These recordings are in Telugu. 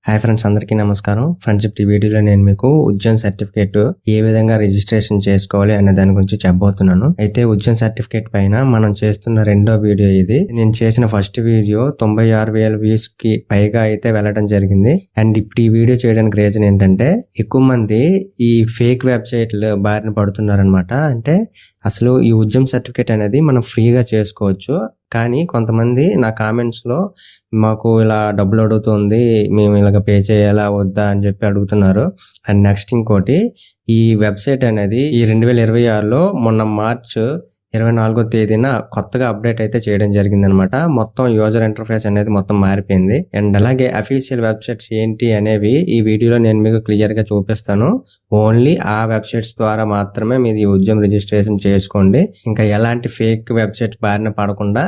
హాయ్ ఫ్రెండ్స్, అందరికీ నమస్కారం. ఫ్రెండ్స్, ఈ వీడియోలో నేను మీకు ఉద్యోగ సర్టిఫికేట్ ఏ విధంగా రిజిస్ట్రేషన్ చేసుకోవాలి అనే దాని గురించి చెప్పబోతున్నాను. అయితే ఉద్యోగ సర్టిఫికేట్ పైన మనం చేస్తున్న రెండో వీడియో ఇది. నేను చేసిన ఫస్ట్ వీడియో 96,000 వ్యూస్ కి పైగా అయితే వెళ్ళడం జరిగింది. అండ్ ఇప్పుడు ఈ వీడియో చేయడానికి రీజన్ ఏంటంటే, ఎక్కువ మంది ఈ ఫేక్ వెబ్సైట్లు బారిన పడుతున్నారనమాట. అంటే అసలు ఈ ఉద్యోగ సర్టిఫికేట్ అనేది మనం ఫ్రీగా చేసుకోవచ్చు. కానీ కొంతమంది నా కామెంట్స్ లో మాకు ఇలా డబ్బులు అడుగుతుంది, మేము ఇలాగ పే చేయాలా వద్దా అని చెప్పి అడుగుతున్నారు. అండ్ నెక్స్ట్ ఇంకోటి, ఈ వెబ్సైట్ అనేది ఈ 2026లో మొన్న మార్చ్ 24వ తేదీన కొత్తగా అప్డేట్ అయితే చేయడం జరిగింది అనమాట. మొత్తం యూజర్ ఇంటర్ఫేస్ అనేది మొత్తం మారిపోయింది. అండ్ అలాగే అఫీషియల్ వెబ్సైట్స్ ఏంటి అనేవి ఈ వీడియోలో నేను మీకు క్లియర్ గా చూపిస్తాను. ఓన్లీ ఆ వెబ్సైట్స్ ద్వారా మాత్రమే మీరు ఈ ఉద్యోగం రిజిస్ట్రేషన్ చేసుకోండి. ఇంకా ఎలాంటి ఫేక్ వెబ్సైట్స్ బారిన పడకుండా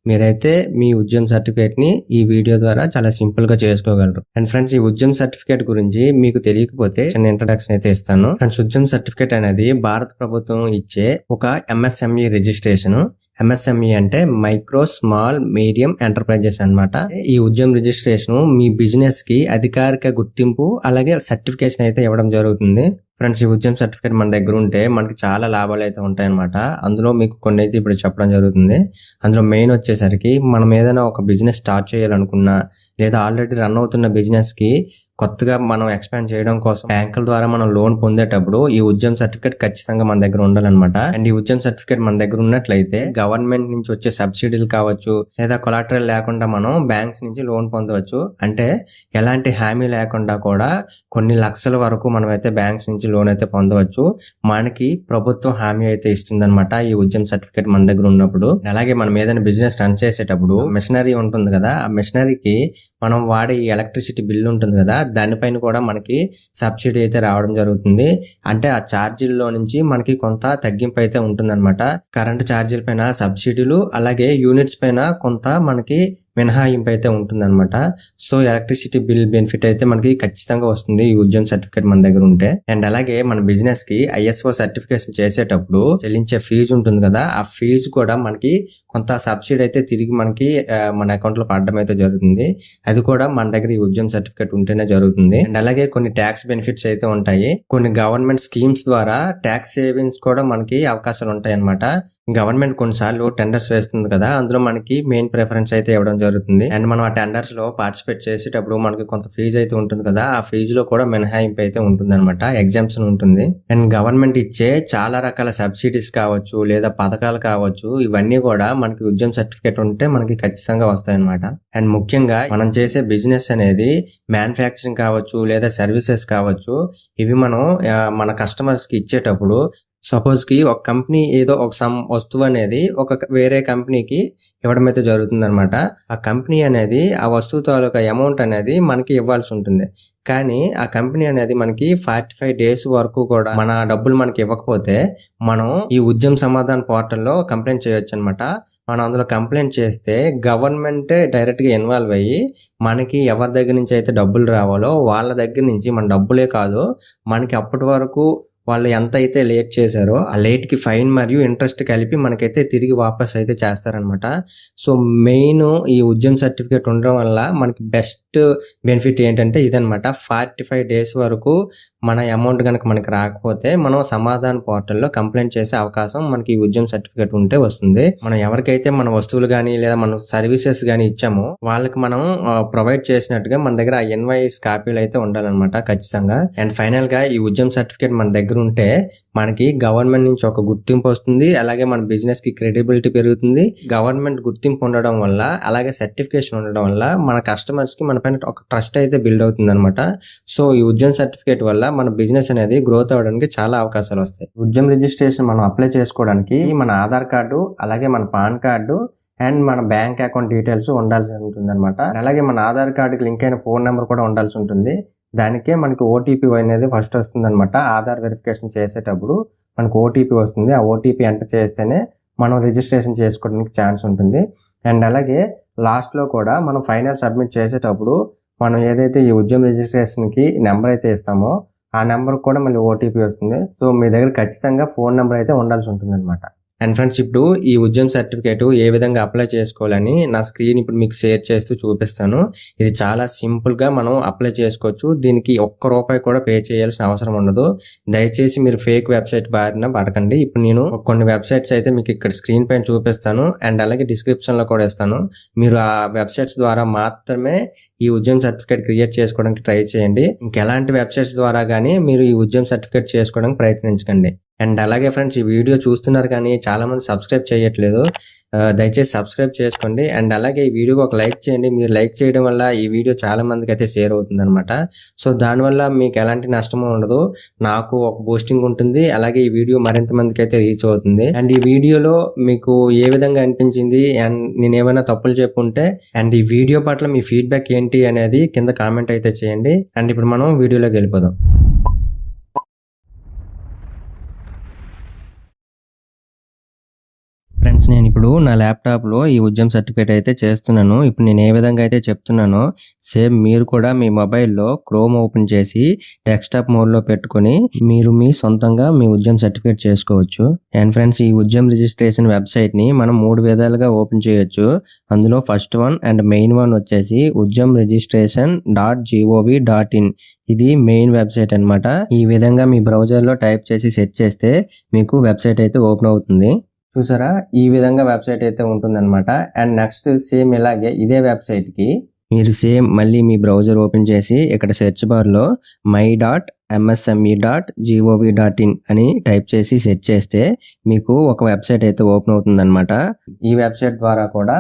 మీరైతే మీ ఉద్యోగం సర్టిఫికేట్ ని ఈ వీడియో ద్వారా చాలా సింపుల్ గా చేసుకోగలరు. అండ్ ఫ్రెండ్స్, ఈ ఉద్యోగం సర్టిఫికేట్ గురించి మీకు తెలియకపోతే చిన్న ఇంట్రడక్షన్ అయితే ఇస్తాను. ఫ్రెండ్స్, ఉద్యోగం సర్టిఫికేట్ అనేది భారత ప్రభుత్వం ఇచ్చే ఒక MSME రిజిస్ట్రేషన్. MSME అంటే మైక్రో స్మాల్ మీడియం ఎంటర్ప్రైజెస్ అన్నమాట. ఈ ఉద్యమ రిజిస్ట్రేషన్ మీ బిజినెస్ కి అధికారిక గుర్తింపు అలాగే సర్టిఫికేషన్ అయితే ఇవ్వడం జరుగుతుంది. ఫ్రెండ్స్, ఈ ఉద్యమ సర్టిఫికేట్ మన దగ్గర ఉంటే మనకి చాలా లాభాలు అయితే ఉంటాయి అనమాట. అందులో మీకు కొన్ని అయితే ఇప్పుడు చెప్పడం జరుగుతుంది. అందులో మెయిన్ వచ్చేసరికి, మనం ఏదైనా ఒక బిజినెస్ స్టార్ట్ చేయాలనుకున్నా లేదా ఆల్రెడీ రన్ అవుతున్న బిజినెస్ కి కొత్తగా మనం ఎక్స్పాండ్ చేయడం కోసం బ్యాంకుల ద్వారా మనం లోన్ పొందేటప్పుడు ఈ ఉద్యమ సర్టిఫికేట్ ఖచ్చితంగా మన దగ్గర ఉండాలన్నమాట. అండ్ ఈ ఉద్యమ సర్టిఫికేట్ మన దగ్గర ఉన్నట్లయితే గవర్నమెంట్ నుంచి వచ్చే సబ్సిడీలు కావచ్చు లేదా కొలాటరల్ లేకుండా మనం బ్యాంక్స్ నుంచి లోన్ పొందవచ్చు. అంటే ఎలాంటి హామీ లేకుండా కూడా కొన్ని లక్షల వరకు మనం అయితే బ్యాంక్స్ నుంచి లోన్ అయితే పొందవచ్చు. మనకి ప్రభుత్వం హామీ అయితే ఇస్తుందన్నమాట ఈ ఉద్యమ సర్టిఫికేట్ మన దగ్గర ఉన్నప్పుడు. అలాగే మనం ఏదైనా బిజినెస్ రన్ చేసేటప్పుడు మెషినరీ ఉంటుంది కదా, ఆ మెషినరీకి మనం వాడే ఎలక్ట్రిసిటీ బిల్ ఉంటుంది కదా, దానిపైన కూడా మనకి సబ్సిడీ అయితే రావడం జరుగుతుంది. అంటే ఆ ఛార్జీల్లో నుంచి మనకి కొంత తగ్గింపు అయితే ఉంటుందన్నమాట. కరెంట్ ఛార్జీల పైన సబ్సిడీలు అలాగే యూనిట్స్ పైన కొంత మనకి మినహాయింపు అయితే ఉంటుందన్నమాట. సో ఎలక్ట్రిసిటీ బిల్ బెనిఫిట్ అయితే మనకి ఖచ్చితంగా వస్తుంది ఈ ఉద్యమ సర్టిఫికేట్ మన దగ్గర ఉంటే. అండ్ అలాగే మన బిజినెస్ కి ISO సర్టిఫికేషన్ చేసేటప్పుడు చెల్లించే ఫీజు ఉంటుంది కదా, ఆ ఫీజు కూడా మనకి కొంత సబ్సిడీ అయితే తిరిగి మనకి మన అకౌంట్ లో పడడం అయితే జరుగుతుంది. అది కూడా మన దగ్గర ఈ ఉద్యమ సర్టిఫికేట్ ఉంటేనే జరుగుతుంది. అండ్ అలాగే కొన్ని ట్యాక్స్ బెనిఫిట్స్ అయితే ఉంటాయి. కొన్ని గవర్నమెంట్ స్కీమ్స్ ద్వారా ట్యాక్స్ సేవింగ్స్ కూడా మనకి అవకాశాలు ఉంటాయి అన్నమాట. గవర్నమెంట్ కొన్నిసార్లు టెండర్స్ వేస్తుంది కదా, అందులో మనకి మెయిన్ ప్రిఫరెన్స్ అయితే ఇవ్వడం జరుగుతుంది. అండ్ మనం ఆ టెండర్స్ లో పార్టిసిపేట్ చేసేటప్పుడు మనకి కొంత ఫీజు అయితే ఉంటుంది కదా, ఆ ఫీజులో కూడా మినహాయింపు అయితే ఉంటుంది అనమాట, ఎగ్జామ్షన్ ఉంటుంది. అండ్ గవర్నమెంట్ ఇచ్చే చాలా రకాల సబ్సిడీస్ కావచ్చు లేదా పథకాలు కావచ్చు, ఇవన్నీ కూడా మనకి ఉద్యమ సర్టిఫికేట్ ఉంటే మనకి ఖచ్చితంగా వస్తాయి అనమాట. అండ్ ముఖ్యంగా మనం చేసే బిజినెస్ అనేది మ్యానుఫ్యాక్చరింగ్ కావచ్చు లేదా సర్వీసెస్ కావచ్చు, ఇవి మనం మన కస్టమర్స్ కి ఇచ్చేటప్పుడు సపోజ్ కి ఒక కంపెనీ ఏదో ఒక వస్తువు అనేది ఒక వేరే కంపెనీకి ఇవ్వడం అయితే జరుగుతుంది అనమాట. ఆ కంపెనీ అనేది ఆ వస్తువు తాలూకా అమౌంట్ అనేది మనకి ఇవ్వాల్సి ఉంటుంది. కానీ ఆ కంపెనీ అనేది మనకి 45 డేస్ వరకు కూడా మన డబ్బులు మనకి ఇవ్వకపోతే మనం ఈ ఉద్యమ సమాధాన పోర్టల్లో కంప్లైంట్ చేయొచ్చు అనమాట. మనం అందులో కంప్లైంట్ చేస్తే గవర్నమెంట్ డైరెక్ట్ గా ఇన్వాల్వ్ అయ్యి మనకి ఎవరి దగ్గర నుంచి అయితే డబ్బులు రావాలో వాళ్ళ దగ్గర నుంచి మన డబ్బులే కాదు, మనకి అప్పటి వరకు వాళ్ళు ఎంత అయితే లేట్ చేశారో ఆ లేట్ కి ఫైన్ మరియు ఇంట్రెస్ట్ కలిపి మనకైతే తిరిగి వాపస్ అయితే చేస్తారనమాట. సో మెయిన్ ఈ ఉద్యమ సర్టిఫికేట్ ఉండడం వల్ల మనకి బెస్ట్ బెనిఫిట్ ఏంటంటే ఇదనమాట. 45 డేస్ వరకు మన అమౌంట్ కనుక మనకి రాకపోతే మనం సమాధాన పోర్టల్లో కంప్లైంట్ చేసే అవకాశం మనకి ఈ ఉద్యమ సర్టిఫికేట్ ఉంటే వస్తుంది. మనం ఎవరికైతే మన వస్తువులు కానీ లేదా మన సర్వీసెస్ కానీ ఇచ్చామో వాళ్ళకి మనం ప్రొవైడ్ చేసినట్టుగా మన దగ్గర ఆ ఇన్వాయిస్ కాపీలు అయితే ఉండాలన్నమాట ఖచ్చితంగా. అండ్ ఫైనల్ గా ఈ ఉద్యమ సర్టిఫికేట్ మన దగ్గర ఉంటే మనకి గవర్నమెంట్ నుంచి ఒక గుర్తింపు వస్తుంది, అలాగే మన బిజినెస్ కి క్రెడిబిలిటీ పెరుగుతుంది. గవర్నమెంట్ గుర్తింపు ఉండడం వల్ల అలాగే సర్టిఫికేషన్ ఉండడం వల్ల మన కస్టమర్స్ కి మన పైన ఒక ట్రస్ట్ అయితే బిల్డ్ అవుతుంది అనమాట. సో ఈ ఉద్యమ సర్టిఫికేట్ వల్ల మన బిజినెస్ అనేది గ్రోత్ అవడానికి చాలా అవకాశాలు వస్తాయి. ఉద్యమ రిజిస్ట్రేషన్ మనం అప్లై చేసుకోవడానికి మన ఆధార్ కార్డు అలాగే మన పాన్ కార్డు అండ్ మన బ్యాంక్ అకౌంట్ డీటెయిల్స్ ఉండాల్సి ఉంటుంది అనమాట. అలాగే మన ఆధార్ కార్డుకి లింక్ అయిన ఫోన్ నెంబర్ కూడా ఉండాల్సి ఉంటుంది. దానికే మనకి OTP అనేది ఫస్ట్ వస్తుంది అనమాట. ఆధార్ వెరిఫికేషన్ చేసేటప్పుడు మనకు OTP వస్తుంది. ఆ OTP ఎంటర్ చేస్తేనే మనం రిజిస్ట్రేషన్ చేసుకోవడానికి ఛాన్స్ ఉంటుంది. అండ్ అలాగే లాస్ట్ లో కూడా మనం ఫైనల్ సబ్మిట్ చేసేటప్పుడు మనం ఏదైతే ఈ ఉద్యమ రిజిస్ట్రేషన్ కి నెంబర్ అయితే ఇస్తామో ఆ నెంబర్ కూడా మళ్ళీ OTP వస్తుంది. సో మీ దగ్గర ఖచ్చితంగా ఫోన్ నెంబర్ అయితే ఉండాల్సి ఉంటుంది అనమాట. అండ్ ఫ్రెండ్స్, ఇప్పుడు ఈ ఉద్యమ్ సర్టిఫికేట్ ఏ విధంగా అప్లై చేసుకోవాలని నా స్క్రీన్ ఇప్పుడు మీకు షేర్ చేస్తూ చూపిస్తాను. ఇది చాలా సింపుల్ గా మనం అప్లై చేసుకోవచ్చు. దీనికి ₹1 కూడా పే చేయాల్సిన అవసరం ఉండదు. దయచేసి మీరు ఫేక్ వెబ్సైట్ బారిన పడకండి. ఇప్పుడు నేను కొన్ని వెబ్సైట్స్ అయితే మీకు ఇక్కడ స్క్రీన్ పైన చూపిస్తాను అండ్ అలాగే డిస్క్రిప్షన్ లో కూడా ఇస్తాను. మీరు ఆ వెబ్సైట్స్ ద్వారా మాత్రమే ఈ ఉద్యమ్ సర్టిఫికేట్ క్రియేట్ చేసుకోవడానికి ట్రై చేయండి. ఇంకెలాంటి వెబ్సైట్స్ ద్వారా గానీ మీరు ఈ ఉద్యమ్ సర్టిఫికేట్ చేసుకోవడానికి ప్రయత్నించకండి. అండ్ అలాగే ఫ్రెండ్స్, ఈ వీడియో చూస్తున్నారు కానీ చాలా మంది సబ్స్క్రైబ్ చేయట్లేదు. దయచేసి సబ్స్క్రైబ్ చేసుకోండి. అండ్ అలాగే ఈ వీడియోకి ఒక లైక్ చేయండి. మీరు లైక్ చేయడం వల్ల ఈ వీడియో చాలా మందికి అయితే షేర్ అవుతుంది అనమాట. సో దానివల్ల మీకు ఎలాంటి నష్టము ఉండదు, నాకు ఒక బూస్టింగ్ ఉంటుంది. అలాగే ఈ వీడియో మరింత మందికి అయితే రీచ్ అవుతుంది. అండ్ ఈ వీడియోలో మీకు ఏ విధంగా అనిపించింది అండ్ నేను ఏమైనా తప్పులు చెప్పుంటే అండ్ ఈ వీడియో పట్ల మీ ఫీడ్బ్యాక్ ఏంటి అనేది కింద కామెంట్ అయితే చేయండి. అండ్ ఇప్పుడు మనం వీడియోలోకి వెళ్ళిపోదాం. ఫ్రెండ్స్, నేను ఇప్పుడు నా ల్యాప్టాప్లో ఈ ఉద్యమ్ సర్టిఫికేట్ అయితే చేస్తున్నాను. ఇప్పుడు నేను ఏ విధంగా అయితే చెప్తున్నానో సేమ్ మీరు కూడా మీ మొబైల్లో క్రోమ్ ఓపెన్ చేసి డెస్క్టాప్ మోడ్లో పెట్టుకొని మీరు మీ సొంతంగా మీ ఉద్యమ్ సర్టిఫికేట్ చేసుకోవచ్చు. అండ్ ఫ్రెండ్స్, ఈ ఉద్యమ్ రిజిస్ట్రేషన్ వెబ్సైట్ని మనం 3 విధాలుగా ఓపెన్ చేయొచ్చు. అందులో first one and main one వచ్చేసి udyamregistration.gov.in. ఇది మెయిన్ వెబ్సైట్ అన్నమాట. ఈ విధంగా మీ బ్రౌజర్లో టైప్ చేసి సెర్చ్ చేస్తే మీకు వెబ్సైట్ అయితే ఓపెన్ అవుతుంది. చూసారా, ఈ విధంగా వెబ్సైట్ అయితే ఉంటుందన్నమాట. అండ్ నెక్స్ట్ సేమ్ ఇలాగే ఇదే వెబ్సైట్ కి మీరు సేమ్ మళ్ళీ మీ బ్రౌజర్ ఓపెన్ చేసి ఇక్కడ సెర్చ్ బార్ లో my.msme.gov.in అని టైప్ చేసి సెర్చ్ చేస్తే మీకు ఒక వెబ్సైట్ అయితే ఓపెన్ అవుతుంది అనమాట. ఈ వెబ్సైట్ ద్వారా కూడా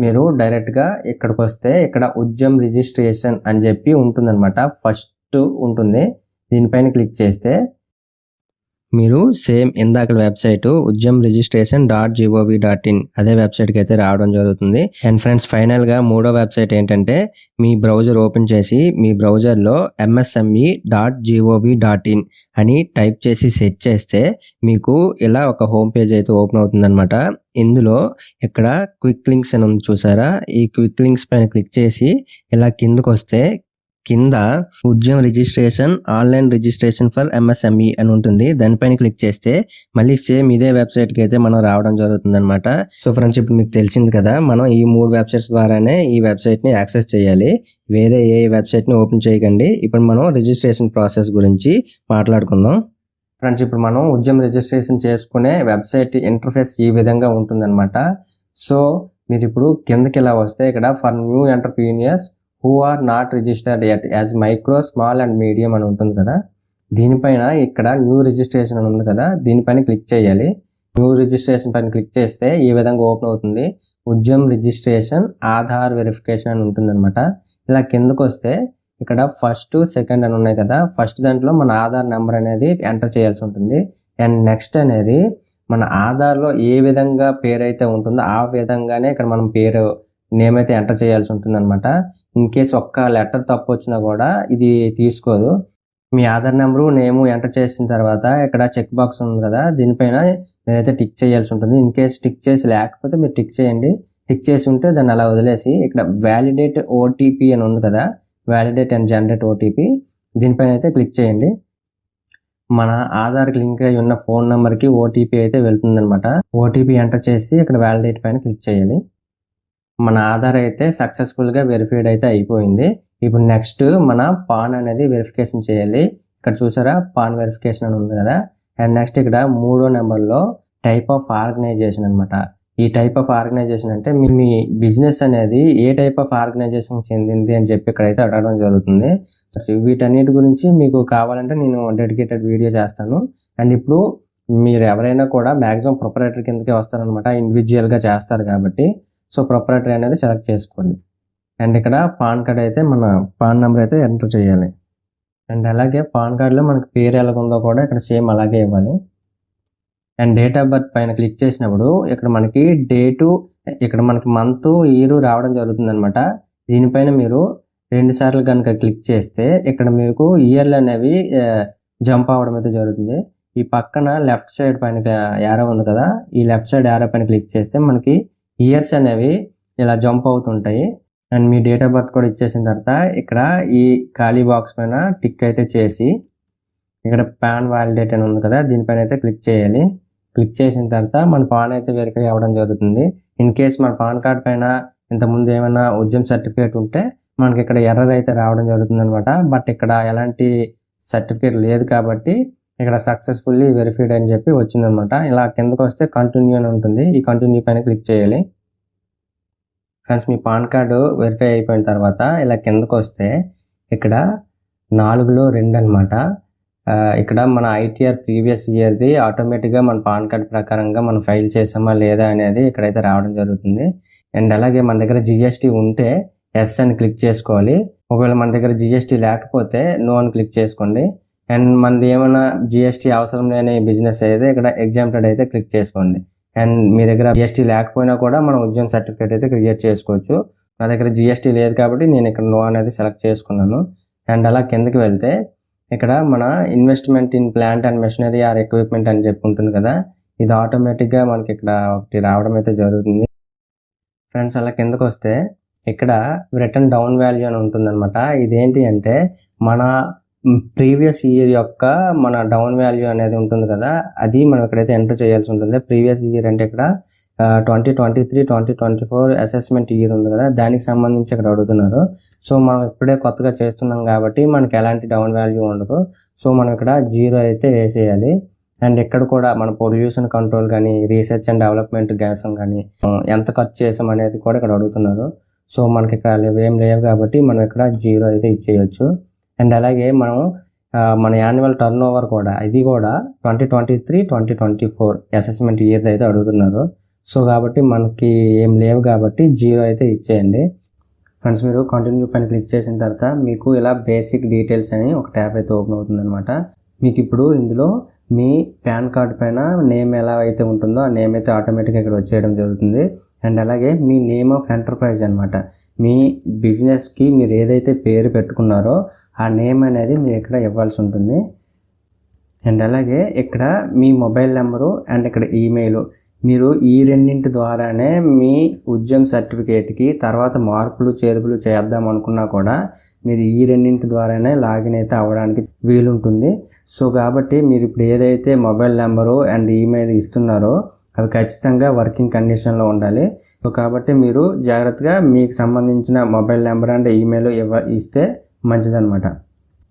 మీరు డైరెక్ట్ గా ఇక్కడికి వస్తే ఇక్కడ ఉద్యమ్ రిజిస్ట్రేషన్ అని చెప్పి ఉంటుందన్నమాట. ఫస్ట్ ఉంటుంది, దీనిపైన క్లిక్ చేస్తే మీరు సేమ్ ఇందాక వెబ్సైట్ udyamregistration.gov.in అదే వెబ్సైట్ కి అయితే రావడం జరుగుతుంది. అండ్ ఫ్రెండ్స్, ఫైనల్ గా మూడో వెబ్సైట్ ఏంటంటే మీ బ్రౌజర్ ఓపెన్ చేసి మీ బ్రౌజర్ లో msme.gov.in అని టైప్ చేసి సెర్చ్ చేస్తే మీకు ఇలా ఒక హోమ్ పేజ్ అయితే ఓపెన్ అవుతుంది అనమాట. ఇందులో ఇక్కడ క్విక్ లింక్స్ అని ఉంది చూసారా, ఈ క్విక్ లింక్స్ పైన క్లిక్ చేసి ఇలా కిందకు వస్తే కింద Udyam registration online registration for MSME అని ఉంటుంది. దానిపైన క్లిక్ చేస్తే మళ్ళీ సేమ్ ఇదే వెబ్సైట్ కి అయితే మనం రావడం జరుగుతుంది అనమాట. సో ఫ్రెండ్స్, ఇప్పుడు మీకు తెలిసింది కదా, మనం ఈ 3 వెబ్సైట్స్ ద్వారానే ఈ వెబ్సైట్ ని యాక్సెస్ చేయాలి. వేరే ఏ వెబ్సైట్ ని ఓపెన్ చేయకండి. ఇప్పుడు మనం రిజిస్ట్రేషన్ ప్రాసెస్ గురించి మాట్లాడుకుందాం. ఫ్రెండ్స్, ఇప్పుడు మనం ఉద్యమ్ రిజిస్ట్రేషన్ చేసుకునే వెబ్సైట్ ఇంటర్ఫేస్ ఈ విధంగా ఉంటుందన్నమాట. సో మీరు ఇప్పుడు కిందకి ఇలా వస్తే ఇక్కడ for new entrepreneurs who are not registered yet as micro, small and medium అని ఉంటుంది కదా, దీనిపైన ఇక్కడ న్యూ రిజిస్ట్రేషన్ అని ఉంది కదా, దీనిపైన క్లిక్ చేయాలి. న్యూ రిజిస్ట్రేషన్ పైన క్లిక్ చేస్తే ఈ విధంగా ఓపెన్ అవుతుంది. ఉద్యమ్ రిజిస్ట్రేషన్ ఆధార్ వెరిఫికేషన్ అని ఉంటుంది అనమాట. ఇలా కిందకు వస్తే ఇక్కడ ఫస్ట్ సెకండ్ అని ఉన్నాయి కదా, ఫస్ట్ దాంట్లో మన ఆధార్ నెంబర్ అనేది ఎంటర్ చేయాల్సి ఉంటుంది. అండ్ నెక్స్ట్ అనేది మన ఆధార్లో ఏ విధంగా పేరు అయితే ఉంటుందో ఆ విధంగానే ఇక్కడ మనం పేరు నేమ్ అయితే ఎంటర్ చేయాల్సి ఉంటుంది అనమాట. ఇన్ కేసు ఒక్క లెటర్ తప్పు వచ్చినా కూడా ఇది తీసుకోదు. మీ ఆధార్ నెంబరు నేము ఎంటర్ చేసిన తర్వాత ఇక్కడ చెక్ బాక్స్ ఉంది కదా, దీనిపైన మీరైతే టిక్ చేయాల్సి ఉంటుంది. ఇన్ కేసు టిక్ చేసి లేకపోతే మీరు టిక్ చేయండి. టిక్ చేసి ఉంటే దాన్ని అలా వదిలేసి ఇక్కడ వ్యాలిడేట్ OTP అని ఉంది కదా, వ్యాలిడేట్ అండ్ జనరేట్ OTP, దీనిపైన అయితే క్లిక్ చేయండి. మన ఆధార్కి లింక్ అయి ఉన్న ఫోన్ నెంబర్కి OTP అయితే వెళ్తుంది అనమాట. OTP ఎంటర్ చేసి ఇక్కడ వ్యాలిడేట్ పైన క్లిక్ చేయాలి. మన ఆధార్ అయితే సక్సెస్ఫుల్ గా వెరిఫైడ్ అయితే అయిపోయింది. ఇప్పుడు నెక్స్ట్ మన పాన్ అనేది వెరిఫికేషన్ చేయాలి. ఇక్కడ చూసారా, పాన్ వెరిఫికేషన్ అని ఉంది కదా. అండ్ నెక్స్ట్ ఇక్కడ 3వ నెంబర్లో టైప్ ఆఫ్ ఆర్గనైజేషన్ అనమాట. ఈ టైప్ ఆఫ్ ఆర్గనైజేషన్ అంటే మీ బిజినెస్ అనేది ఏ టైప్ ఆఫ్ ఆర్గనైజేషన్ చెందింది అని చెప్పి ఇక్కడైతే అడగడం జరుగుతుంది. వీటన్నిటి గురించి మీకు కావాలంటే నేను డెడికేటెడ్ వీడియో చేస్తాను. అండ్ ఇప్పుడు మీరు ఎవరైనా కూడా మ్యాక్సిమం ప్రొపరేటర్ కిందకే వస్తారనమాట, ఇండివిజువల్ గా చేస్తారు కాబట్టి. సో ప్రొపరేటరీ అనేది సెలెక్ట్ చేసుకోండి. అండ్ ఇక్కడ పాన్ కార్డ్ అయితే మన పాన్ నెంబర్ అయితే ఎంటర్ చేయాలి. అండ్ అలాగే పాన్ కార్డులో మనకి పేరు ఎలాగుందో కూడా ఇక్కడ సేమ్ అలాగే ఇవ్వాలి. అండ్ డేట్ ఆఫ్ బర్త్ పైన క్లిక్ చేసినప్పుడు ఇక్కడ మనకి డేటు, ఇక్కడ మనకి మంత్, ఇయర్ రావడం జరుగుతుంది అనమాట. దీనిపైన మీరు 2 సార్లు కనుక క్లిక్ చేస్తే ఇక్కడ మీకు ఇయర్లు అనేవి జంప్ అవ్వడం అయితే జరుగుతుంది. ఈ పక్కన లెఫ్ట్ సైడ్ పైన యారో ఉంది కదా, ఈ లెఫ్ట్ సైడ్ యారో పైన క్లిక్ చేస్తే మనకి ఇయర్స్ అనేవి ఇలా జంప్ అవుతుంటాయి. And me date of birth కూడా ఇచ్చేసిన తర్వాత ఇక్కడ ఈ ఖాళీ బాక్స్ పైన టిక్ అయితే చేసి ఇక్కడ పాన్ వ్యాలిడేట్ అని ఉంది కదా, దీనిపైన అయితే క్లిక్ చేయాలి. క్లిక్ చేసిన తర్వాత మన పాన్ అయితే వెరిఫై అవ్వడం జరుగుతుంది. ఇన్ కేస్ మన పాన్ కార్డ్ పైన ఇంతకుముందు ఏమైనా ఉద్యమ్ సర్టిఫికేట్ ఉంటే మనకి ఇక్కడ ఎర్రర్ అయితే రావడం జరుగుతుంది అనమాట. బట్ ఇక్కడ ఎలాంటి సర్టిఫికేట్ లేదు కాబట్టి ఇక్కడ సక్సెస్ఫుల్లీ వెరిఫైడ్ అని చెప్పి వచ్చిందనమాట. ఇలా కిందకు వస్తే కంటిన్యూ అని ఉంటుంది. ఈ కంటిన్యూ పైన క్లిక్ చేయాలి. ఫ్రెండ్స్, మీ పాన్ కార్డు వెరిఫై అయిపోయిన తర్వాత ఇలా కిందకు వస్తే ఇక్కడ 4లో 2 అనమాట. ఇక్కడ మన ITR ప్రీవియస్ ఇయర్ది ఆటోమేటిక్గా మన పాన్ కార్డ్ ప్రకారంగా మనం ఫైల్ చేసామా లేదా అనేది ఇక్కడైతే రావడం జరుగుతుంది. అండ్ అలాగే మన దగ్గర GST ఉంటే ఎస్ అని క్లిక్ చేసుకోవాలి. ఒకవేళ మన దగ్గర GST లేకపోతే నో అని క్లిక్ చేసుకోండి. అండ్ మనది ఏమైనా GST అవసరం లేని బిజినెస్ అయితే ఇక్కడ ఎగ్జాంప్టెడ్ అయితే క్లిక్ చేసుకోండి. అండ్ మీ దగ్గర GST లేకపోయినా కూడా మనం ఉద్యోగం సర్టిఫికేట్ అయితే క్రియేట్ చేసుకోవచ్చు. నా దగ్గర GST లేదు కాబట్టి నేను ఇక్కడ నో అనేది సెలెక్ట్ చేసుకున్నాను. అండ్ అలా కిందకి వెళ్తే ఇక్కడ మన investment in plant and machinery or equipment అని చెప్పి ఉంటుంది కదా, ఇది ఆటోమేటిక్గా మనకి ఇక్కడ ఒకటి రావడం అయితే జరుగుతుంది. ఫ్రెండ్స్, అలా కిందకు వస్తే ఇక్కడ రిటర్న్ డౌన్ వాల్యూ అని ఉంటుందన్నమాట. ఇదేంటి అంటే మన ప్రీవియస్ ఇయర్ యొక్క మన డౌన్ వాల్యూ అనేది ఉంటుంది కదా, అది మనం ఇక్కడైతే ఎంటర్ చేయాల్సి ఉంటుంది. ప్రీవియస్ ఇయర్ అంటే ఇక్కడ 2023, 2024 అసెస్మెంట్ ఇయర్ ఉంది కదా, దానికి సంబంధించి ఇక్కడ అడుగుతున్నారు. సో మనం ఇప్పుడే కొత్తగా చేస్తున్నాం కాబట్టి మనకి ఎలాంటి డౌన్ వాల్యూ ఉండదు. సో మనం ఇక్కడ 0 అయితే వేసేయాలి. అండ్ ఇక్కడ కూడా మన పొల్యూషన్ కంట్రోల్ కానీ రీసెర్చ్ అండ్ డెవలప్మెంట్ గ్యాస్ కానీ ఎంత ఖర్చు చేసాం అనేది కూడా ఇక్కడ అడుగుతున్నారు. సో మనకి ఇక్కడ ఏం లేవు కాబట్టి మనం ఇక్కడ 0 అయితే ఇచ్చేయచ్చు. అండ్ అలాగే మనం మన యాన్యువల్ టర్న్ ఓవర్ కూడా ఇది కూడా 2023, 2024 అసెస్మెంట్ ఇయర్ అయితే అడుగుతున్నారు. సో కాబట్టి మనకి ఏం లేవు కాబట్టి 0 అయితే ఇచ్చేయండి. ఫ్రెండ్స్, మీరు కంటిన్యూ పైన క్లిక్ చేసిన తర్వాత మీకు ఇలా బేసిక్ డీటెయిల్స్ అని ఒక ట్యాబ్ అయితే ఓపెన్ అవుతుంది అనమాట. మీకు ఇప్పుడు ఇందులో మీ పాన్ కార్డ్ పైన నేమ్ ఎలా అయితే ఉంటుందో ఆ నేమ్ అయితే ఆటోమేటిక్గా ఇక్కడ వచ్చేయడం జరుగుతుంది. అండ్ అలాగే మీ నేమ్ ఆఫ్ ఎంటర్ప్రైజ్ అనమాట, మీ బిజినెస్కి మీరు ఏదైతే పేరు పెట్టుకున్నారో ఆ నేమ్ అనేది మీరు ఇక్కడ ఇవ్వాల్సి ఉంటుంది. అండ్ అలాగే ఇక్కడ మీ మొబైల్ నెంబరు అండ్ ఇక్కడ ఈమెయిల్, మీరు ఈ రెండింటి ద్వారానే మీ ఉద్యమ్ సర్టిఫికేట్కి తర్వాత మార్పులు చేర్పులు చేద్దాం అనుకున్నా కూడా మీరు ఈ రెండింటి ద్వారానే లాగిన్ అయితే అవ్వడానికి వీలుంటుంది. సో కాబట్టి మీరు ఇప్పుడు ఏదైతే మొబైల్ నెంబరు అండ్ ఈమెయిల్ ఇస్తున్నారో అవి ఖచ్చితంగా వర్కింగ్ కండిషన్లో ఉండాలి. సో కాబట్టి మీరు జాగ్రత్తగా మీకు సంబంధించిన మొబైల్ నెంబర్ అండ్ ఈమెయిల్ ఇస్తే మంచిదన్నమాట.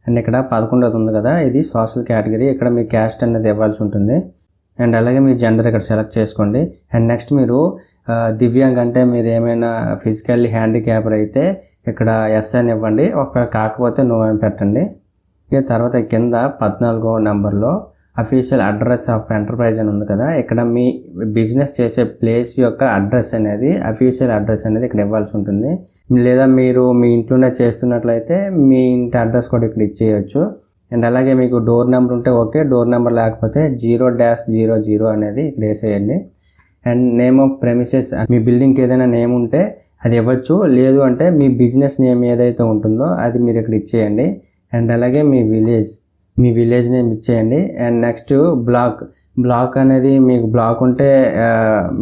అండ్ ఇక్కడ 11వ ఉంది కదా, ఇది సోషల్ కేటగిరీ. ఇక్కడ మీ క్యాస్ట్ అనేది ఇవ్వాల్సి ఉంటుంది. అండ్ అలాగే మీ జెండర్ ఇక్కడ సెలెక్ట్ చేసుకోండి. అండ్ నెక్స్ట్ మీరు దివ్యాంగ్ అంటే మీరు ఏమైనా ఫిజికల్లీ హ్యాండిక్యాప్డ్ అయితే ఇక్కడ ఎస్ అని ఇవ్వండి, కాకపోతే నో అని పెట్టండి. ఇక తర్వాత కింద 14వ నెంబర్లో అఫీషియల్ అడ్రస్ ఆఫ్ ఎంటర్ప్రైజ్ అని ఉంది కదా, ఇక్కడ మీ బిజినెస్ చేసే ప్లేస్ యొక్క అడ్రస్ అనేది అఫీషియల్ అడ్రస్ అనేది ఇక్కడ ఇవ్వాల్సి ఉంటుంది. లేదా మీరు మీ ఇంట్లోనే చేస్తున్నట్లయితే మీ ఇంటి అడ్రస్ కూడా ఇక్కడ ఇచ్చేయచ్చు. అండ్ అలాగే మీకు డోర్ నెంబర్ ఉంటే ఓకే, డోర్ నెంబర్ లేకపోతే 0-00 అనేది ఇక్కడ వేసేయండి. అండ్ నేమ్ ఆఫ్ ప్రెమిసెస్, మీ బిల్డింగ్కి ఏదైనా నేమ్ ఉంటే అది ఇవ్వచ్చు, లేదు అంటే మీ బిజినెస్ నేమ్ ఏదైతే ఉంటుందో అది మీరు ఇక్కడ ఇచ్చేయండి. అండ్ అలాగే మీ విలేజ్ నేమ్ ఇచ్చేయండి. అండ్ నెక్స్ట్ బ్లాక్ అనేది మీకు బ్లాక్ ఉంటే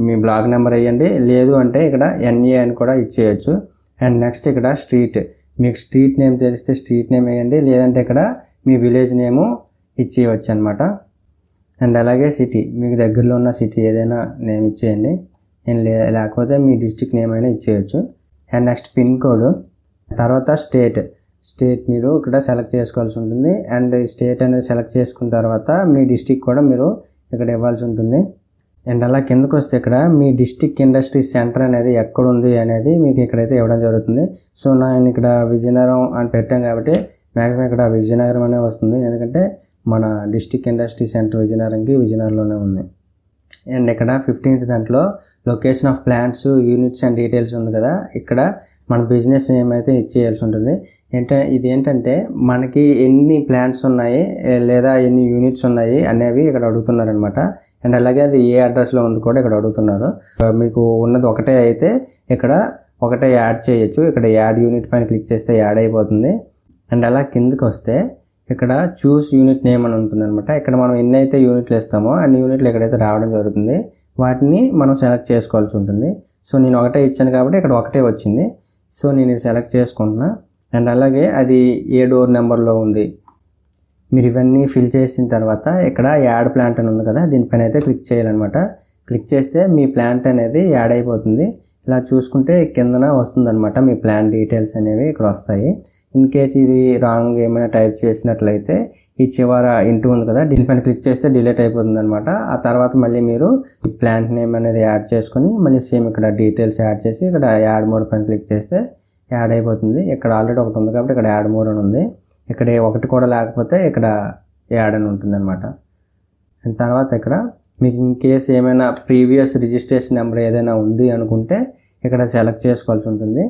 మీ బ్లాక్ నెంబర్ వేయండి, లేదు అంటే ఇక్కడ NA అని కూడా ఇచ్చేయచ్చు. అండ్ నెక్స్ట్ ఇక్కడ స్ట్రీట్, మీకు స్ట్రీట్ నేమ్ తెలిస్తే స్ట్రీట్ నేమ్ వేయండి, లేదంటే ఇక్కడ మీ విలేజ్ నేము ఇచ్చేయవచ్చు అనమాట. అండ్ అలాగే సిటీ, మీకు దగ్గరలో ఉన్న సిటీ ఏదైనా నేమ్ ఇచ్చేయండి, లేకపోతే మీ డిస్ట్రిక్ట్ నేమ్ అయినా ఇచ్చేయచ్చు. అండ్ నెక్స్ట్ పిన్ కోడ్, తర్వాత స్టేట్ మీరు ఇక్కడ సెలెక్ట్ చేసుకోవాల్సి ఉంటుంది. అండ్ స్టేట్ అనేది సెలెక్ట్ చేసుకున్న తర్వాత మీ డిస్ట్రిక్ట్ కూడా మీరు ఇక్కడ ఇవ్వాల్సి ఉంటుంది. అండ్ అలా కిందకు వస్తే ఇక్కడ మీ డిస్ట్రిక్ట్ ఇండస్ట్రీ సెంటర్ అనేది ఎక్కడ ఉంది అనేది మీకు ఇక్కడైతే ఇవ్వడం జరుగుతుంది. సో నేను ఇక్కడ విజయనగరం అని పెట్టాం కాబట్టి మ్యాక్సిమం ఇక్కడ విజయనగరం అనే వస్తుంది, ఎందుకంటే మన డిస్ట్రిక్ట్ ఇండస్ట్రీ సెంటర్ విజయనగరంలోనే ఉంది. అండ్ ఇక్కడ 15th దాంట్లో location of plants, units and details ఉంది కదా, ఇక్కడ మన బిజినెస్ నేమ్ అయితే ఇచ్చేయాల్సి ఉంటుంది. ఇది ఏంటంటే మనకి ఎన్ని ప్లాంట్స్ ఉన్నాయి లేదా ఎన్ని యూనిట్స్ ఉన్నాయి అనేవి ఇక్కడ అడుగుతున్నారనమాట. అండ్ అలాగే అది ఏ అడ్రస్లో ఉంది కూడా ఇక్కడ అడుగుతున్నారు. మీకు ఉన్నది ఒకటే అయితే ఇక్కడ ఒకటే యాడ్ చేయొచ్చు. ఇక్కడ యాడ్ యూనిట్ పైన క్లిక్ చేస్తే యాడ్ అయిపోతుంది. అండ్ అలా కిందకి వస్తే ఇక్కడ చూస్ యూనిట్ నేమ్ అని ఉంటుంది అనమాట. ఇక్కడ మనం ఎన్ని అయితే యూనిట్లు ఇస్తామో అన్ని యూనిట్లు ఎక్కడైతే రావడం జరుగుతుంది వాటిని మనం సెలెక్ట్ చేసుకోవాల్సి ఉంటుంది. సో నేను ఒకటే ఇచ్చాను కాబట్టి ఇక్కడ ఒకటే వచ్చింది. సో నేను ఇది సెలెక్ట్ చేసుకుంటున్నా. అండ్ అలాగే అది ఏ డోర్ నెంబర్లో ఉంది, మీరు ఇవన్నీ ఫిల్ చేసిన తర్వాత ఇక్కడ యాడ్ ప్లాంట్ అని ఉంది కదా, దీనిపైన అయితే క్లిక్ చేయాలన్నమాట. క్లిక్ చేస్తే మీ ప్లాంట్ అనేది యాడ్ అయిపోతుంది. ఇలా చూసుకుంటే కిందన వస్తుందన్నమాట, మీ ప్లాన్ డీటెయిల్స్ అనేవి ఇక్కడ వస్తాయి. ఇన్ కేస్ ఇది రాంగ్ ఏమైనా టైప్ చేసినట్లయితే ఈ చివర ఇంటూ ఉంది కదా, దీనిపైన క్లిక్ చేస్తే డిలీట్ అయిపోతుంది అనమాట. ఆ తర్వాత మళ్ళీ మీరు ఈ ప్లాంట్ నేమ్ అనేది యాడ్ చేసుకొని మళ్ళీ సేమ్ ఇక్కడ డీటెయిల్స్ యాడ్ చేసి ఇక్కడ యాడ్ మోర్ పైన క్లిక్ చేస్తే యాడ్ అయిపోతుంది. ఇక్కడ ఆల్రెడీ ఒకటి ఉంది కాబట్టి ఇక్కడ యాడ్ మోర్ అని ఉంది. ఇక్కడ ఒకటి కూడా లేకపోతే ఇక్కడ యాడ్ అని ఉంటుంది అనమాట. అండ్ తర్వాత ఇక్కడ మీకు ఇన్ కేస్ ఏమైనా ప్రీవియస్ రిజిస్ట్రేషన్ నెంబర్ ఏదైనా ఉంది అనుకుంటే ఇక్కడ సెలెక్ట్ చేసుకోవాల్సి ఉంటుంది.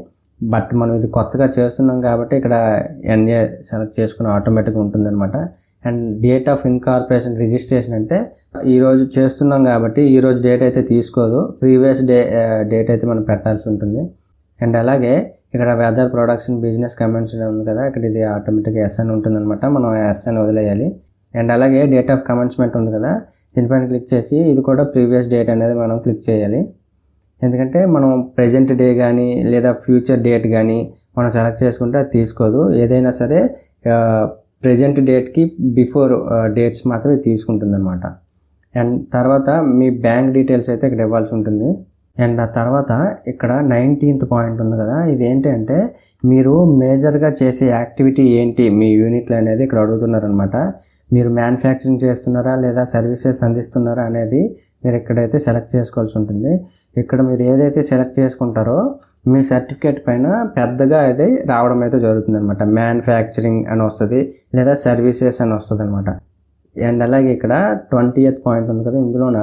బట్ మనం ఇది కొత్తగా చేస్తున్నాం కాబట్టి ఇక్కడ ఎన్ఏ సెలెక్ట్ చేసుకుని ఆటోమేటిక్గా ఉంటుంది అనమాట. And date of incorporation registration అంటే ఈరోజు చేస్తున్నాం కాబట్టి ఈరోజు డేట్ అయితే తీసుకోదు, ప్రీవియస్ డేట్ అయితే మనం పెట్టాల్సి ఉంటుంది. అండ్ అలాగే ఇక్కడ వెదర్ ప్రొడక్షన్ బిజినెస్ కమెంట్స్ ఉంది కదా, ఇక్కడ ఇది ఆటోమేటిక్గా ఎస్ అని ఉంటుంది అనమాట. మనం ఎస్ అని వదిలేయాలి. అండ్ అలాగే డేట్ ఆఫ్ కమెన్స్మెంట్ ఉంది కదా, దీనిపైన క్లిక్ చేసి ఇది కూడా ప్రీవియస్ డేట్ అనేది మనం క్లిక్ చేయాలి. ఎందుకంటే మనం ప్రెజెంట్ డే కానీ లేదా ఫ్యూచర్ డేట్ కానీ మనం సెలెక్ట్ చేసుకుంటే అది తీసుకోదు. ఏదైనా సరే ప్రెజెంట్ డేట్కి బిఫోర్ డేట్స్ మాత్రమే తీసుకుంటుంది అనమాట. అండ్ తర్వాత మీ బ్యాంక్ డీటెయిల్స్ అయితే ఇక్కడ ఇవ్వాల్సి ఉంటుంది. అండ్ ఆ తర్వాత ఇక్కడ 19th పాయింట్ ఉంది కదా, ఇది ఏంటి అంటే మీరు మేజర్గా చేసే యాక్టివిటీ ఏంటి మీ యూనిట్లో అనేది ఇక్కడ అడుగుతున్నారనమాట. మీరు మ్యానుఫ్యాక్చరింగ్ చేస్తున్నారా లేదా సర్వీసెస్ అందిస్తున్నారా అనేది మీరు ఇక్కడైతే సెలెక్ట్ చేసుకోవాల్సి ఉంటుంది. ఇక్కడ మీరు ఏదైతే సెలెక్ట్ చేసుకుంటారో మీ సర్టిఫికేట్ పైన పెద్దగా అది రావడం అయితే జరుగుతుంది అనమాట. మ్యానుఫ్యాక్చరింగ్ అని వస్తుంది లేదా సర్వీసెస్ అని వస్తుంది అనమాట. అండ్ అలాగే ఇక్కడ 20th పాయింట్ ఉంది కదా, ఇందులోన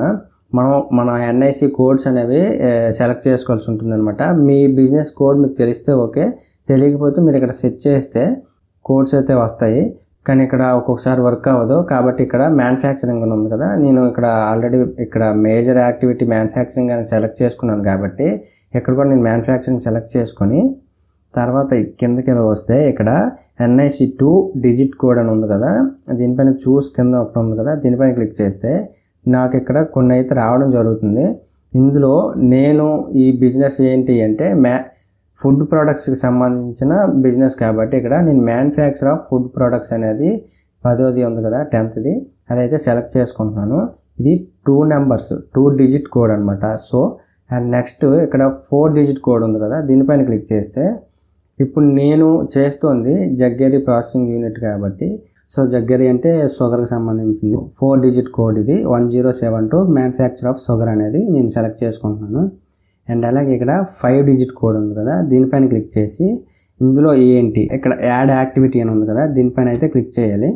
మన ఎన్ఐసి కోడ్స్ అనేవి సెలెక్ట్ చేసుకోవాల్సి ఉంటుంది అనమాట. మీ బిజినెస్ కోడ్ మీకు తెలిస్తే ఓకే, తెలియకపోతే మీరు ఇక్కడ సెట్ చేస్తే కోడ్స్ అయితే వస్తాయి. కానీ ఇక్కడ ఒక్కొక్కసారి వర్క్ అవ్వదు. కాబట్టి ఇక్కడ మ్యానుఫ్యాక్చరింగ్ అని ఉంది కదా, నేను ఇక్కడ ఆల్రెడీ ఇక్కడ మేజర్ యాక్టివిటీ మ్యానుఫ్యాక్చరింగ్ అని సెలెక్ట్ చేసుకున్నాను కాబట్టి ఇక్కడ కూడా నేను మ్యానుఫ్యాక్చరింగ్ సెలెక్ట్ చేసుకొని తర్వాత కిందకి వస్తే ఇక్కడ ఎన్ఐసి 2 డిజిట్ కోడ్ అని ఉంది కదా, దీనిపైన చూస్ కింద ఒకటి ఉంది కదా, దీనిపైన క్లిక్ చేస్తే నాకు ఇక్కడ కొన్ని అయితే రావడం జరుగుతుంది. ఇందులో నేను ఈ బిజినెస్ ఏంటి అంటే ఫుడ్ ప్రొడక్ట్స్కి సంబంధించిన బిజినెస్ కాబట్టి ఇక్కడ నేను మ్యానుఫ్యాక్చర్ ఆఫ్ ఫుడ్ ప్రొడక్ట్స్ అనేది 10th ఉంది కదా, 10th అదైతే సెలెక్ట్ చేసుకుంటున్నాను. ఇది 2 numbers 2 digit కోడ్ అనమాట. సో అండ్ నెక్స్ట్ ఇక్కడ 4 digit కోడ్ ఉంది కదా, దీనిపైన క్లిక్ చేస్తే ఇప్పుడు నేను చేస్తోంది జగ్గేరి ప్రాసెసింగ్ యూనిట్ కాబట్టి, సో జగ్గేరి అంటే షుగర్కి సంబంధించింది. 4 digit కోడ్ ఇది 1072 మ్యానుఫ్యాక్చర్ ఆఫ్ షుగర్ అనేది నేను సెలెక్ట్ చేసుకుంటున్నాను. అండ్ అలాగే ఇక్కడ 5 digit కోడ్ ఉంది కదా, దీనిపైన క్లిక్ చేసి ఇందులో ఏంటి ఇక్కడ యాడ్ యాక్టివిటీ అని ఉంది కదా, దీనిపైన అయితే క్లిక్ చేయాలి.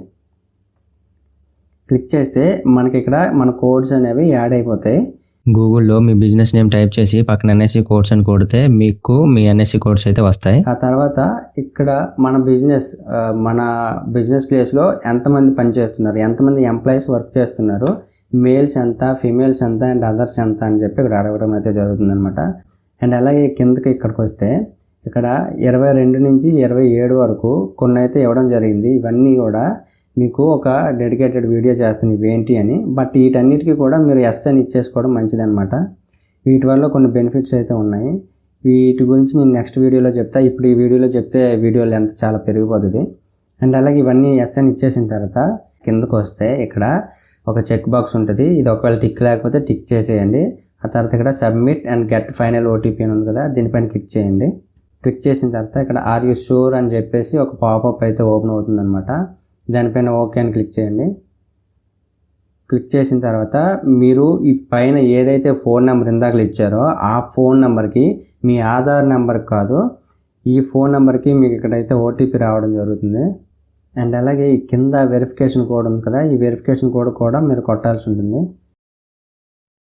క్లిక్ చేస్తే మనకి ఇక్కడ మన కోడ్స్ అనేవి యాడ్ అయిపోతాయి. గూగుల్లో మీ బిజినెస్ నేమ్ టైప్ చేసి పక్కన ఎన్ఎస్సి కోడ్స్ అని కొడితే మీకు మీ ఎన్ఎస్సి కోడ్స్ అయితే వస్తాయి. ఆ తర్వాత ఇక్కడ మన బిజినెస్ ప్లేస్లో ఎంతమంది పనిచేస్తున్నారు, ఎంతమంది ఎంప్లాయీస్ వర్క్ చేస్తున్నారు, మేల్స్ ఎంత, ఫీమేల్స్ ఎంత అండ్ అదర్స్ ఎంత అని చెప్పి ఇక్కడ అడగడం అయితే జరుగుతుంది అనమాట. అండ్ అలాగే కిందకి ఇక్కడికి వస్తే ఇక్కడ 22 నుంచి 27 వరకు కొన్ని అయితే ఇవ్వడం జరిగింది. ఇవన్నీ కూడా మీకు ఒక డెడికేటెడ్ వీడియో చేస్తాను ఇవేంటి అని. బట్ వీటన్నిటికీ కూడా మీరు ఎస్ అని ఇచ్చేసుకోవడం మంచిదన్నమాట. వీటి వల్ల కొన్ని బెనిఫిట్స్ అయితే ఉన్నాయి. వీటి గురించి నేను నెక్స్ట్ వీడియోలో చెప్తా. ఇప్పుడు ఈ వీడియోలో చెప్తే వీడియో లెంత్ చాలా పెరిగిపోతుంది. అండ్ అలాగే ఇవన్నీ ఎస్ అని ఇచ్చేసిన తర్వాత కిందకు వస్తే ఇక్కడ ఒక చెక్ బాక్స్ ఉంటుంది. ఇది ఒకవేళ టిక్ లేకపోతే టిక్ చేసేయండి. ఆ తర్వాత ఇక్కడ submit and get final OTP అని ఉంది కదా, దీనిపైన క్లిక్ చేయండి. క్లిక్ చేసిన తర్వాత ఇక్కడ ఆర్ యూ షూర్ అని చెప్పేసి ఒక పాపప్ అయితే ఓపెన్ అవుతుంది అనమాట. దానిపైన ఓకే అని క్లిక్ చేయండి. క్లిక్ చేసిన తర్వాత మీరు ఈ పైన ఏదైతే ఫోన్ నెంబర్ ఇందాకలు ఇచ్చారో ఆ ఫోన్ నెంబర్కి మీ ఆధార్ నెంబర్ కాదు, ఈ ఫోన్ నెంబర్కి మీకు ఇక్కడైతే ఓటీపీ రావడం జరుగుతుంది. అండ్ అలాగే ఈ కింద వెరిఫికేషన్ కోడ్ ఉంది కదా, ఈ వెరిఫికేషన్ కోడ్ కూడా మీరు కొట్టాల్సి ఉంటుంది.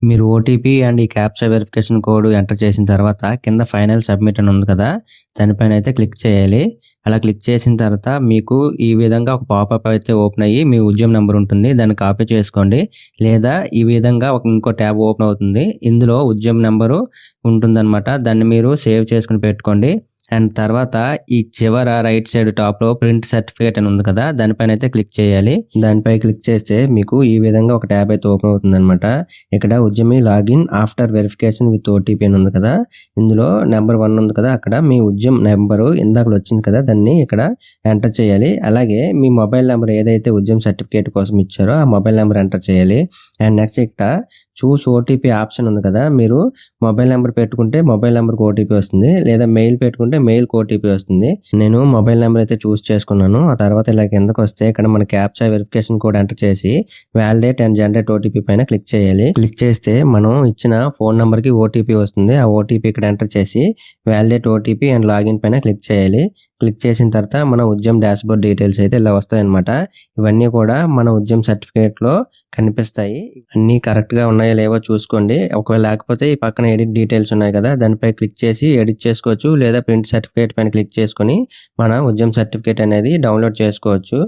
మీరు ఓటీపీ అండ్ ఈ క్యాప్చా వెరిఫికేషన్ కోడ్ ఎంటర్ చేసిన తర్వాత కింద ఫైనల్ సబ్మిట్ అని ఉంది కదా, దానిపైన అయితే క్లిక్ చేయాలి. అలా క్లిక్ చేసిన తర్వాత మీకు ఈ విధంగా ఒక పాపప్ అయితే ఓపెన్ అయ్యి మీ ఉద్యమ నెంబర్ ఉంటుంది, దాన్ని కాపీ చేసుకోండి. లేదా ఈ విధంగా ఇంకో ట్యాబ్ ఓపెన్ అవుతుంది, ఇందులో ఉద్యమ నెంబరు ఉంటుందన్నమాట. దాన్ని మీరు సేవ్ చేసుకుని పెట్టుకోండి. అండ్ తర్వాత ఈ చివర రైట్ సైడ్ టాప్ లో ప్రింట్ సర్టిఫికేట్ అని ఉంది కదా, దానిపైన అయితే క్లిక్ చేయాలి. దానిపై క్లిక్ చేస్తే మీకు ఈ విధంగా ఒక ట్యాబ్ అయితే ఓపెన్ అవుతుంది అనమాట. ఇక్కడ Udyami login after verification with OTP అని ఉంది కదా, ఇందులో నెంబర్ 1 ఉంది కదా, అక్కడ మీ ఉద్యమ్ నెంబరు ఇందాక వచ్చింది కదా, దాన్ని ఇక్కడ ఎంటర్ చేయాలి. అలాగే మీ మొబైల్ నెంబర్ ఏదైతే ఉద్యమ్ సర్టిఫికేట్ కోసం ఇచ్చారో ఆ మొబైల్ నెంబర్ ఎంటర్ చేయాలి. అండ్ నెక్స్ట్ ఇక్కడ చూస్ ఓటీపీ ఆప్షన్ ఉంది కదా, మీరు మొబైల్ నెంబర్ పెట్టుకుంటే మొబైల్ నెంబర్కి ఓటీపీ వస్తుంది, లేదా మెయిల్ పెట్టుకుంటే మెయిల్కి ఓటీపీ వస్తుంది. నేను మొబైల్ నెంబర్ అయితే చూస్ చేసుకున్నాను. ఆ తర్వాత ఇలా కిందకు వస్తే ఇక్కడ మన క్యాప్చా వెరిఫికేషన్ కోడ్ ఎంటర్ చేసి వ్యాలిడేట్ అండ్ జనరేట్ ఓటీపీ పైన క్లిక్ చేయాలి. క్లిక్ చేస్తే మనం ఇచ్చిన ఫోన్ నెంబర్ కి ఓటీపీ వస్తుంది. ఆ ఓటీపీ ఇక్కడ ఎంటర్ చేసి వ్యాలిడేట్ ఓటీపీ అండ్ లాగిన్ పైన క్లిక్ చేయాలి. క్లిక్ చేసిన తర్వాత మన ఉద్యమ్ డాష్ బోర్డ్ డీటెయిల్స్ అయితే ఇలా వస్తాయి అనమాట. ఇవన్నీ కూడా మన ఉద్యమ్ సర్టిఫికేట్ లో కనిపిస్తాయి. అన్ని కరెక్ట్ గా ఉన్నాయో లేవో చూసుకోండి. ఒకవేళ లేకపోతే ఈ పక్కన ఎడిట్ డీటెయిల్స్ ఉన్నాయి కదా, దానిపై క్లిక్ చేసి ఎడిట్ చేసుకోవచ్చు, లేదా ప్రింట్ సర్టిఫికేట్ పైన క్లిక్ చేసుకొని మన ఉద్యమ్ సర్టిఫికేట్ అనేది డౌన్లోడ్ చేసుకోవచ్చు.